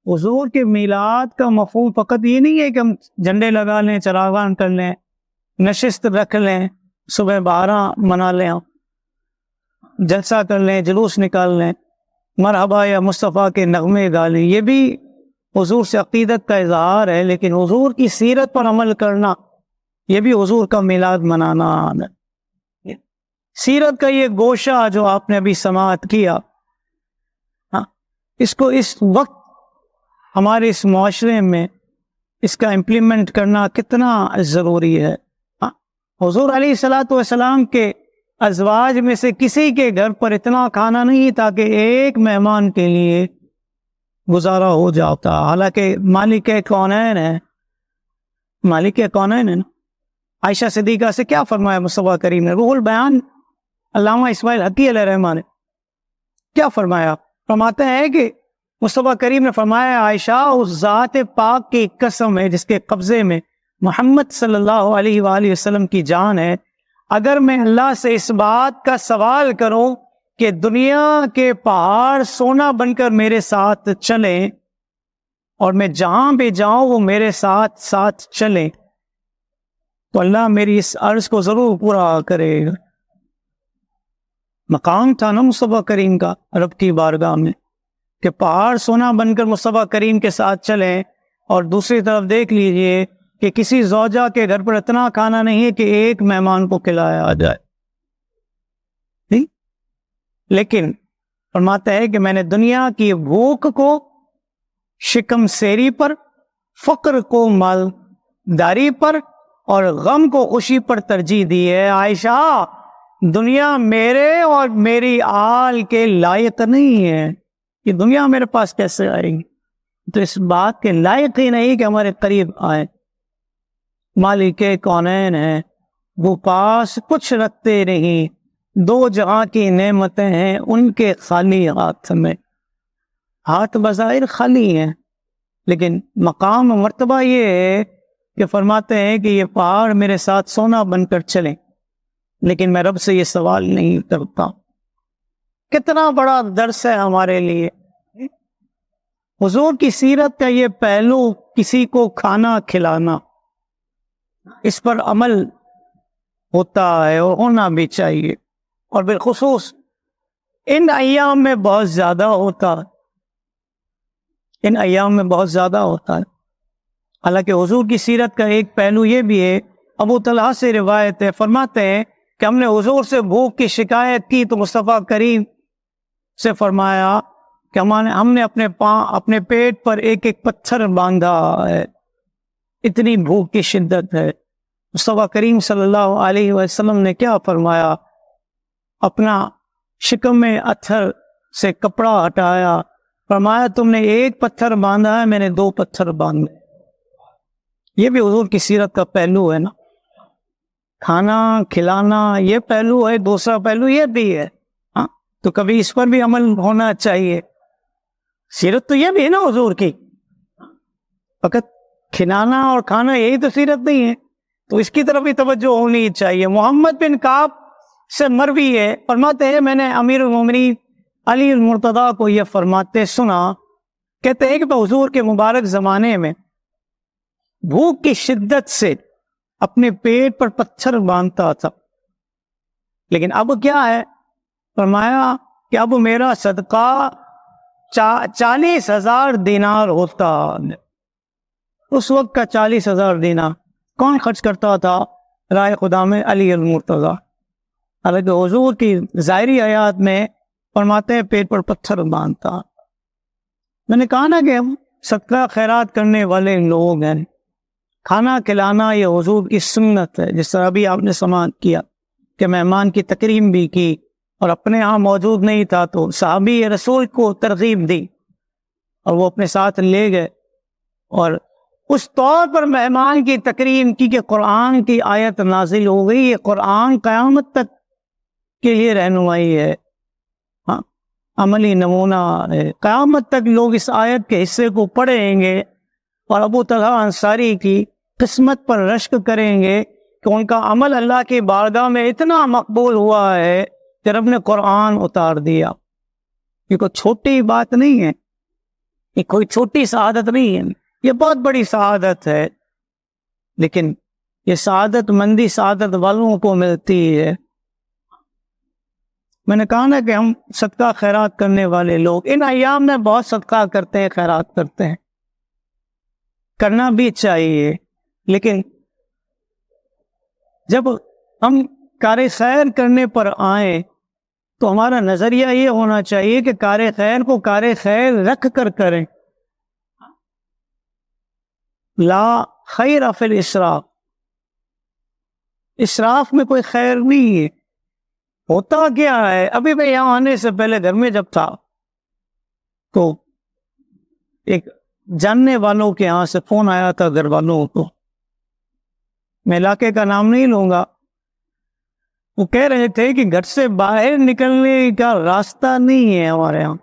حضور کے میلاد کا مفہوم فقط یہ نہیں ہے کہ ہم جھنڈے لگا لیں، چراغاں کر لیں، نشست رکھ لیں، صبح 12 منا لیں، جلسہ کر لیں، جلوس نکال لیں، مرحبا یا مصطفیٰ کے نغمے گا لیں. یہ بھی حضور سے عقیدت کا اظہار ہے، لیکن حضور کی سیرت پر عمل کرنا یہ بھی حضور کا میلاد منانا ہے. سیرت کا یہ گوشہ جو آپ نے ابھی سماعت کیا، اس کو اس وقت ہمارے اس معاشرے میں اس کا امپلیمنٹ کرنا کتنا ضروری ہے. حضور علیہ الصلوۃ والسلام کے ازواج میں سے کسی کے گھر پر اتنا کھانا نہیں تھا کہ ایک مہمان کے لیے گزارا ہو جاتا. حالانکہ مالک کونین ہے، مالک کونین ہے نا. عائشہ صدیقہ سے کیا فرمایا مصطفیٰ کریم نے؟ روح البیان علامہ اسماعیل حقی علیہ الرحمٰن نے کیا فرمایا؟ فرماتے ہیں کہ مصطفیٰ کریم نے فرمایا، عائشہ اس ذات پاک کی قسم ہے جس کے قبضے میں محمد صلی اللہ علیہ وآلہ وسلم کی جان ہے، اگر میں اللہ سے اس بات کا سوال کروں کہ دنیا کے پہاڑ سونا بن کر میرے ساتھ چلیں اور میں جہاں بھی جاؤں وہ میرے ساتھ ساتھ چلیں، تو اللہ میری اس عرض کو ضرور پورا کرے گا. مقام تھا نا مصطفیٰ کریم کا رب کی بارگاہ میں کہ پہاڑ سونا بن کر مصطفیٰ کریم کے ساتھ چلیں، اور دوسری طرف دیکھ لیجئے کہ کسی زوجہ کے گھر پر اتنا کھانا نہیں ہے کہ ایک مہمان کو کھلایا جائے. لیکن فرماتا ہے کہ میں نے دنیا کی بھوک کو شکم سیری پر، فقر کو مالداری پر، اور غم کو خوشی پر ترجیح دی ہے. عائشہ، دنیا میرے اور میری آل کے لائق نہیں ہے. یہ دنیا میرے پاس کیسے آئے گی؟ تو اس بات کے لائق ہی نہیں کہ ہمارے قریب آئے. مالک کونین ہے، وہ پاس کچھ رکھتے نہیں، دو جہاں کی نعمتیں ہیں ان کے خالی ہاتھ میں. ہاتھ بظاہر خالی ہیں، لیکن مقام و مرتبہ یہ ہے کہ فرماتے ہیں کہ یہ پہاڑ میرے ساتھ سونا بن کر چلیں، لیکن میں رب سے یہ سوال نہیں کرتا. کتنا بڑا درس ہے ہمارے لیے. حضور کی سیرت کا یہ پہلو، کسی کو کھانا کھلانا، اس پر عمل ہوتا ہے اور ہونا بھی چاہیے، اور بالخصوص ان ایام میں بہت زیادہ ہوتا ہے. ان ایام میں بہت زیادہ ہوتا ہے. حالانکہ حضور کی سیرت کا ایک پہلو یہ بھی ہے، ابو طلحہ سے روایت ہے، فرماتے ہیں کہ ہم نے حضور سے بھوک کی شکایت کی تو مصطفیٰ کریم سے فرمایا کہ ہم نے اپنے پیٹ پر ایک ایک پتھر باندھا ہے، اتنی بھوک کی شدت ہے. مصطفیٰ کریم صلی اللہ علیہ وسلم نے کیا فرمایا؟ اپنا شکم اتھر سے کپڑا ہٹایا، فرمایا تم نے ایک پتھر باندھا ہے، میں نے 2 پتھر باندھے. یہ بھی حضور کی سیرت کا پہلو ہے نا. کھانا کھلانا یہ پہلو ہے، دوسرا پہلو یہ بھی ہے. تو کبھی اس پر بھی عمل ہونا چاہیے. سیرت تو یہ بھی ہے نا حضور کی، فقط کھلانا اور کھانا یہی تو سیرت نہیں ہے، تو اس کی طرف بھی توجہ ہونی چاہیے. محمد بن کعب سے مروی ہے، فرماتے ہیں میں نے امیر المومنین علی المرتضیٰ کو یہ فرماتے سنا، کہتے ہیں کہ میں حضور کے مبارک زمانے میں بھوک کی شدت سے اپنے پیٹ پر پتھر باندھتا تھا، لیکن اب کیا ہے؟ فرمایا کہ اب میرا صدقہ 40,000 دینار ہوتا. اس وقت کا 40,000 دینار کون خرچ کرتا تھا؟ رائے خدا میں علی المرتضیٰ. حالانکہ حضور کی ظاہری حیات میں فرماتے ہیں پیٹ پر پتھر باندھتا. میں نے کہا نا کہ ہم صدقہ خیرات کرنے والے لوگ ہیں. کھانا کھلانا یہ حضور کی سنت ہے. جس طرح ابھی آپ نے سماعت کیا کہ مہمان کی تکریم بھی کی، اور اپنے ہاں موجود نہیں تھا تو صحابی رسول کو ترغیب دی اور وہ اپنے ساتھ لے گئے، اور اس طور پر مہمان کی تکریم کی کہ قرآن کی آیت نازل ہو گئی. یہ قرآن قیامت تک کے لیے رہنمائی ہے، عملی نمونہ ہے. قیامت تک لوگ اس آیت کے حصے کو پڑھیں گے اور ابو طلحہ انصاری کی قسمت پر رشک کریں گے کہ ان کا عمل اللہ کی بارگاہ میں اتنا مقبول ہوا ہے کہ رب نے قرآن اتار دیا. یہ کوئی چھوٹی بات نہیں ہے، یہ کوئی چھوٹی سعادت نہیں ہے، یہ بہت بڑی سعادت ہے، لیکن یہ سعادت مندی سعادت والوں کو ملتی ہے۔ میں نے کہا نا کہ ہم صدقہ خیرات کرنے والے لوگ ان ایام میں بہت صدقہ کرتے ہیں، خیرات کرتے ہیں، کرنا بھی چاہیے، لیکن جب ہم کار خیر کرنے پر آئیں تو ہمارا نظریہ یہ ہونا چاہیے کہ کار خیر کو کار خیر رکھ کر کریں۔ لا خیر فی الاسراف، اسراف میں کوئی خیر نہیں ہے۔ ہوتا کیا ہے، ابھی میں یہاں آنے سے پہلے گھر میں جب تھا تو ایک جاننے والوں کے یہاں سے فون آیا تھا، گھر والوں کو، میں علاقے کا نام نہیں لوں گا، وہ کہہ رہے تھے کہ گھر سے باہر نکلنے کا راستہ نہیں ہے ہمارے یہاں،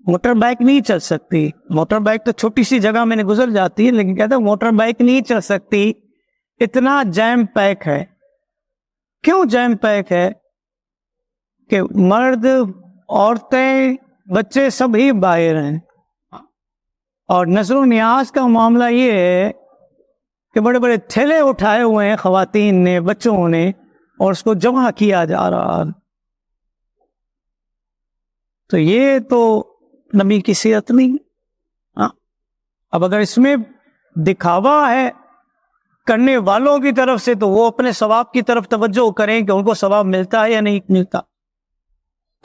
موٹر بائک نہیں چل سکتی۔ موٹر بائک تو چھوٹی سی جگہ میں نے گزر جاتی ہے، لیکن کہتے ہیں موٹر بائک نہیں چل سکتی، اتنا جیم پیک ہے۔ کیوں جیم پیک ہے؟ کہ مرد، عورتیں، بچے سب ہی باہر ہیں، اور نظر و نیاز کا معاملہ یہ ہے کہ بڑے بڑے تھیلے اٹھائے ہوئے ہیں خواتین نے، بچوں نے، اور اس کو جمع کیا جا رہا ہے۔ تو یہ تو نبی کی سیرت نہیں۔ اب اگر اس میں دکھاوا ہے کرنے والوں کی طرف سے تو وہ اپنے ثواب کی طرف توجہ کریں کہ ان کو ثواب ملتا ہے یا نہیں ملتا۔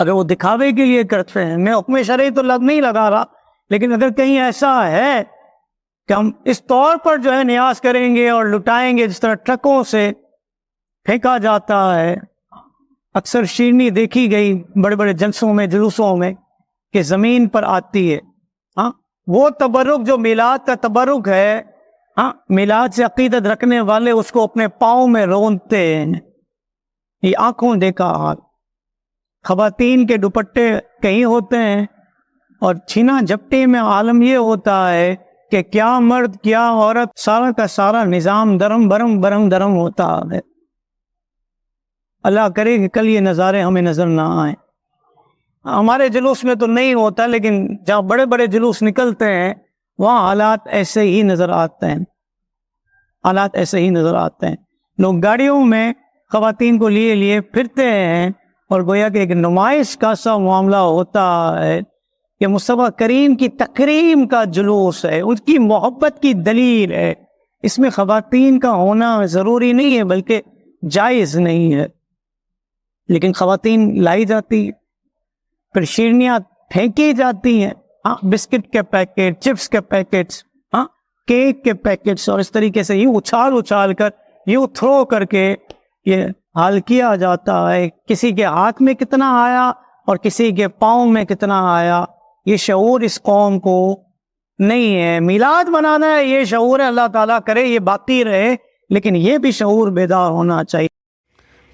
اگر وہ دکھاوے کے لیے کرتے ہیں، میں حکم شرعی تو نہیں لگا رہا، لیکن اگر کہیں ایسا ہے کہ ہم اس طور پر جو ہے نیاز کریں گے اور لٹائیں گے، جس طرح ٹرکوں سے پھینکا جاتا ہے، اکثر شیرنی دیکھی گئی بڑے بڑے جلسوں میں، جلوسوں میں، کہ زمین پر آتی ہے، وہ تبرک جو میلاد کا تبرک ہے، میلاد سے عقیدت رکھنے والے اس کو اپنے پاؤں میں رونتے ہیں۔ یہ آنکھوں دیکھا حال۔ خواتین کے دوپٹے کہیں ہوتے ہیں، اور چھینا جھپٹی میں عالم یہ ہوتا ہے کہ کیا مرد کیا عورت، سارا کا سارا نظام درم برم برم درم ہوتا ہے۔ اللہ کرے کہ کل یہ نظارے ہمیں نظر نہ آئیں۔ ہمارے جلوس میں تو نہیں ہوتا، لیکن جہاں بڑے بڑے جلوس نکلتے ہیں وہاں حالات ایسے ہی نظر آتے ہیں، حالات ایسے ہی نظر آتے ہیں۔ لوگ گاڑیوں میں خواتین کو لیے پھرتے ہیں، اور گویا کہ ایک نمائش کا سا معاملہ ہوتا ہے کہ مصطفیٰ کریم کی تکریم کا جلوس ہے، ان کی محبت کی دلیل ہے۔ اس میں خواتین کا ہونا ضروری نہیں ہے، بلکہ جائز نہیں ہے، لیکن خواتین لائی جاتی ہیں، پھر شیرنیاں پھینکی جاتی ہیں، بسکٹ کے پیکٹ، چپس کے پیکٹس، کیک کے پیکٹس، اور اس طریقے سے یوں اچھال کر، یوں تھرو کر کے یہ حال کیا جاتا ہے۔ کسی کے ہاتھ میں کتنا آیا اور کسی کے پاؤں میں کتنا آیا، یہ شعور اس قوم کو نہیں ہے۔ میلاد منانا ہے، یہ شعور ہے، اللہ تعالیٰ کرے یہ باقی رہے، لیکن یہ بھی شعور بیدار ہونا چاہیے۔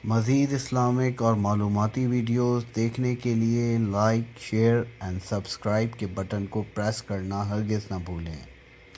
مزید اسلامک اور معلوماتی ویڈیوز دیکھنے کے لیے لائک، شیئر اینڈ سبسکرائب کے بٹن کو پریس کرنا ہرگز نہ بھولیں۔